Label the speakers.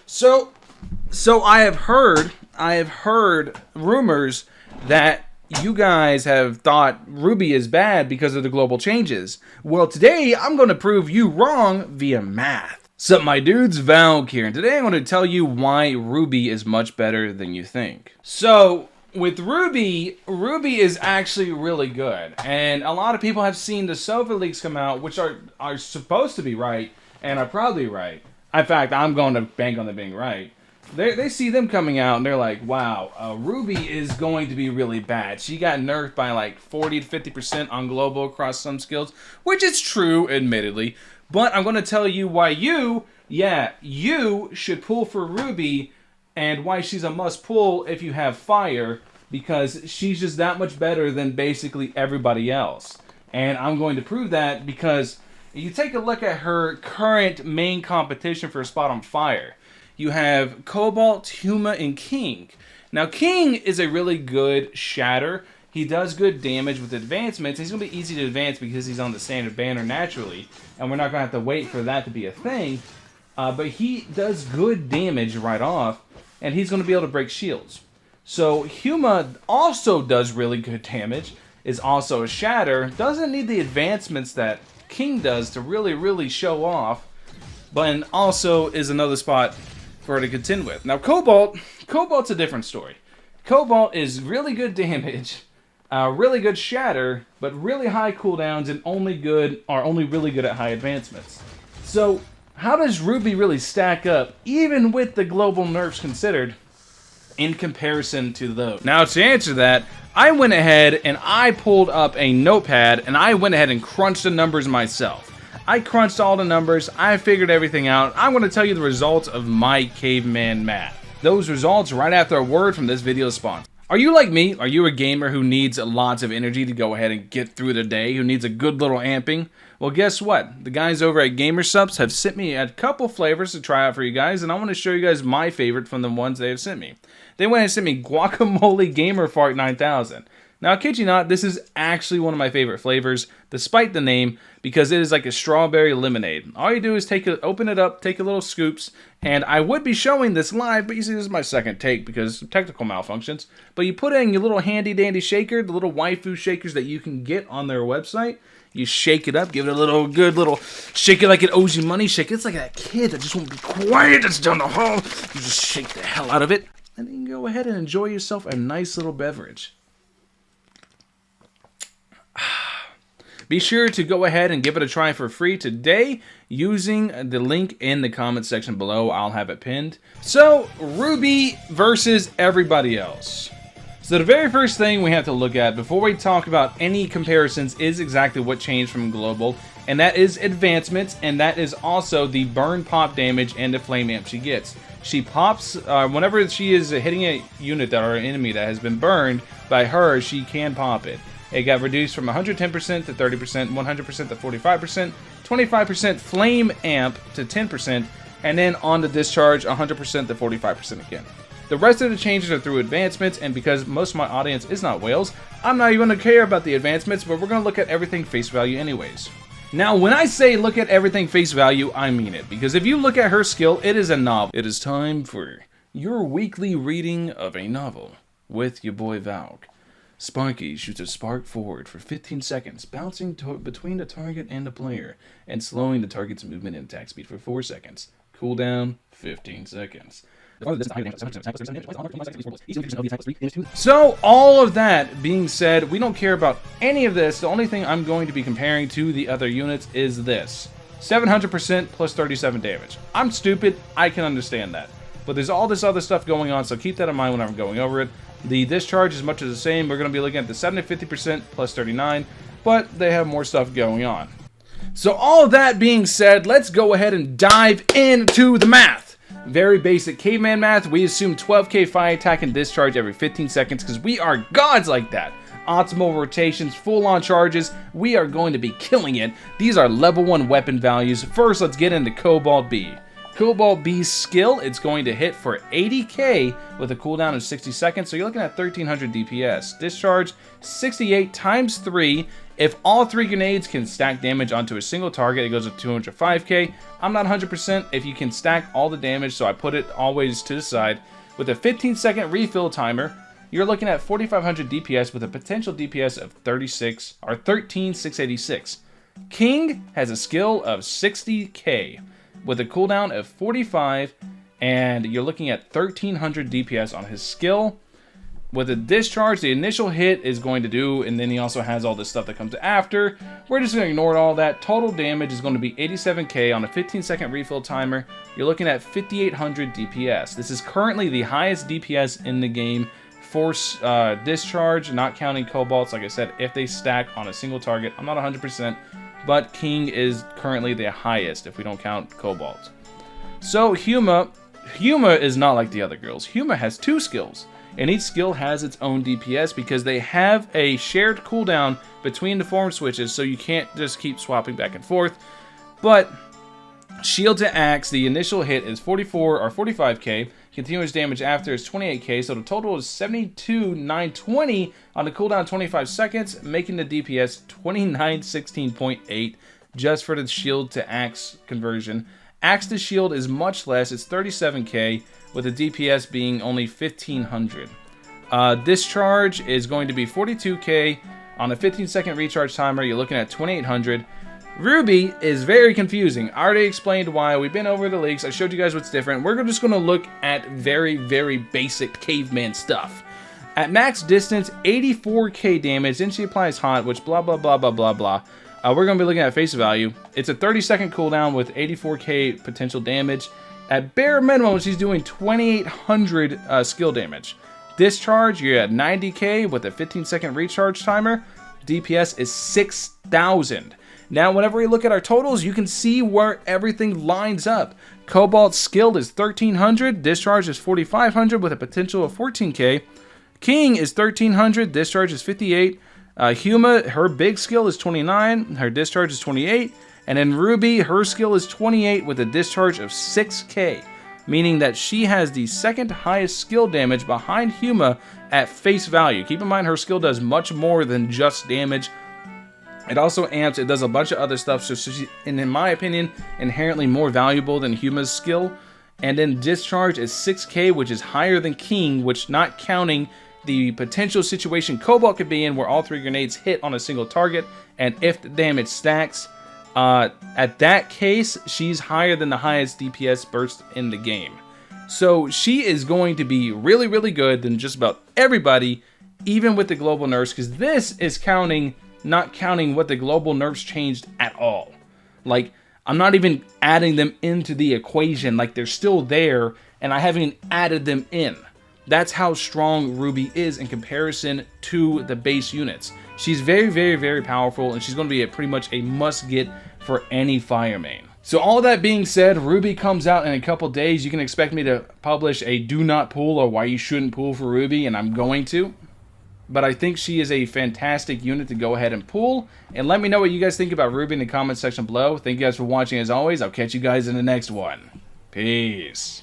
Speaker 1: So I have heard rumors that you guys have thought Ruby is bad because of the global changes. Well, today I'm going to prove you wrong via math. Sup, my dudes, Valkyrja, and today I'm going to tell you why Ruby is much better than you think. So, with Ruby is actually really good, and a lot of people have seen the Sofa leaks come out, which are supposed to be right, and are probably right. In fact, I'm going to bank on them being right. They see them coming out and they're like, wow, Ruby is going to be really bad. She got nerfed by like 40 to 50% on global across some skills, which is true, admittedly. But I'm going to tell you why you should pull for Ruby and why she's a must pull if you have fire, because she's just that much better than basically everybody else. And I'm going to prove that because you take a look at her current main competition for a spot on fire. You have Cobalt, Huma, and King. Now, King is a really good shatter. He does good damage with advancements. He's going to be easy to advance because he's on the standard banner naturally, and we're not going to have to wait for that to be a thing. But he does good damage right off, and he's going to be able to break shields. So, Huma also does really good damage, is also a shatter, doesn't need the advancements that King does to really show off, but also is another spot for her to contend with. Now, Cobalt's a different story. Cobalt is really good damage, really good shatter, but really high cooldowns and only really good at high advancements. So, how does Ruby really stack up, even with the global nerfs considered, in comparison to those? Now, to answer that, I went ahead and I pulled up a notepad and I went ahead and crunched the numbers myself. I crunched all the numbers, I figured everything out. I'm going to tell you the results of my caveman math. Those results right after a word from this video sponsor. Are you like me? Are you a gamer who needs lots of energy to go ahead and get through the day? Who needs a good little amping? Well, guess what? The guys over at Gamersupps have sent me a couple flavors to try out for you guys, and I want to show you guys my favorite from the ones they have sent me. They went and sent me Guacamole Gamer Fart 9000. Now, I kid you not, this is actually one of my favorite flavors, despite the name, because it is like a strawberry lemonade. All you do is open it up, take a little scoops, and I would be showing this live, but you see, this is my second take because of technical malfunctions. But you put it in your little handy-dandy shaker, the little waifu shakers that you can get on their website. You shake it up, give it a good little shake it like it owes you money shake. It's like that kid that just won't be quiet that's down the hall. You just shake the hell out of it, and then you can go ahead and enjoy yourself a nice little beverage. Be sure to go ahead and give it a try for free today using the link in the comment section below. I'll have it pinned. So, Ruby versus everybody else. So the very first thing we have to look at before we talk about any comparisons is exactly what changed from global, and that is advancements, and that is also the burn pop damage and the flame amp she gets. She pops, whenever she is hitting a unit or an enemy that has been burned by her, she can pop it. It got reduced from 110% to 30%, 100% to 45%, 25% flame amp to 10%, and then on the discharge, 100% to 45% again. The rest of the changes are through advancements, and because most of my audience is not whales, I'm not even going to care about the advancements, but we're going to look at everything face value anyways. Now, when I say look at everything face value, I mean it, because if you look at her skill, it is a novel. It is time for your weekly reading of a novel with your boy Valk. Sparky shoots a spark forward for 15 seconds, bouncing between the target and the player, and slowing the target's movement and attack speed for 4 seconds. Cooldown, 15 seconds. So, all of that being said, we don't care about any of this. The only thing I'm going to be comparing to the other units is this. 700% plus 37 damage. I'm stupid, I can understand that. But there's all this other stuff going on, so keep that in mind when I'm going over it. The discharge is much of the same. We're going to be looking at the 750% plus 39, but they have more stuff going on. So all of that being said, let's go ahead and dive into the math. Very basic caveman math. We assume 12k fire attack and discharge every 15 seconds because we are gods like that. Optimal rotations, full-on charges. We are going to be killing it. These are level 1 weapon values. First, let's get into Cobalt B. Cobalt B's skill, it's going to hit for 80k with a cooldown of 60 seconds, so you're looking at 1300 DPS. Discharge, 68 times 3. If all 3 grenades can stack damage onto a single target, it goes to 205k. I'm not 100% if you can stack all the damage, so I put it always to the side. With a 15-second refill timer, you're looking at 4500 DPS with a potential DPS of 13,686. King has a skill of 60k with a cooldown of 45, and you're looking at 1300 DPS on his skill. With a discharge, the initial hit is going to do, and then he also has all this stuff that comes after. We're just going to ignore all that. Total damage is going to be 87k on a 15-second refill timer. You're looking at 5800 DPS. This is currently the highest DPS in the game for discharge, not counting cobalts. Like I said, if they stack on a single target, I'm not 100%, but King is currently the highest if we don't count cobalt. So Huma is not like the other girls. Huma has 2 skills, and each skill has its own DPS because they have a shared cooldown between the form switches, so you can't just keep swapping back and forth. But shield to axe, the initial hit is 44 or 45k. Continuous damage after is 28k, so the total is 72,920 on the cooldown 25 seconds, making the DPS 2916.8 just for the shield to axe conversion. Axe to shield is much less, it's 37k, with the DPS being only 1500. Discharge is going to be 42k on a 15-second recharge timer. You're looking at 2800. Ruby is very confusing. I already explained why. We've been over the leaks. I showed you guys what's different. We're just going to look at very, very basic caveman stuff. At max distance, 84k damage. Then she applies hot, which blah, blah, blah, blah, blah, blah. We're going to be looking at face value. It's a 30-second cooldown with 84k potential damage. At bare minimum, she's doing 2800 skill damage. Discharge, you're at 90k with a 15-second recharge timer. DPS is 6000. Now, whenever we look at our totals, you can see where everything lines up. Cobalt's skill is 1300, discharge is 4500 with a potential of 14k. King is 1300, discharge is 58. Huma, her big skill is 29, her discharge is 28. And then Ruby, her skill is 28 with a discharge of 6k, meaning that she has the second highest skill damage behind Huma at face value. Keep in mind, her skill does much more than just damage. It also amps, it does a bunch of other stuff, so she's, in my opinion, inherently more valuable than Huma's skill. And then Discharge is 6k, which is higher than King, which not counting the potential situation Cobalt could be in where all 3 grenades hit on a single target, and if the damage stacks, at that case, she's higher than the highest DPS burst in the game. So she is going to be really, really good than just about everybody, even with the global nerfs, because this is not counting what the global nerfs changed at all. Like, I'm not even adding them into the equation. Like, they're still there, and I haven't added them in. That's how strong Ruby is in comparison to the base units. She's very, very, very powerful, and she's going to be pretty much a must-get for any fire main. So all that being said, Ruby comes out in a couple days. You can expect me to publish a do not pull or why you shouldn't pull for Ruby, and I'm going to. But I think she is a fantastic unit to go ahead and pull. And let me know what you guys think about Ruby in the comment section below. Thank you guys for watching as always. I'll catch you guys in the next one. Peace.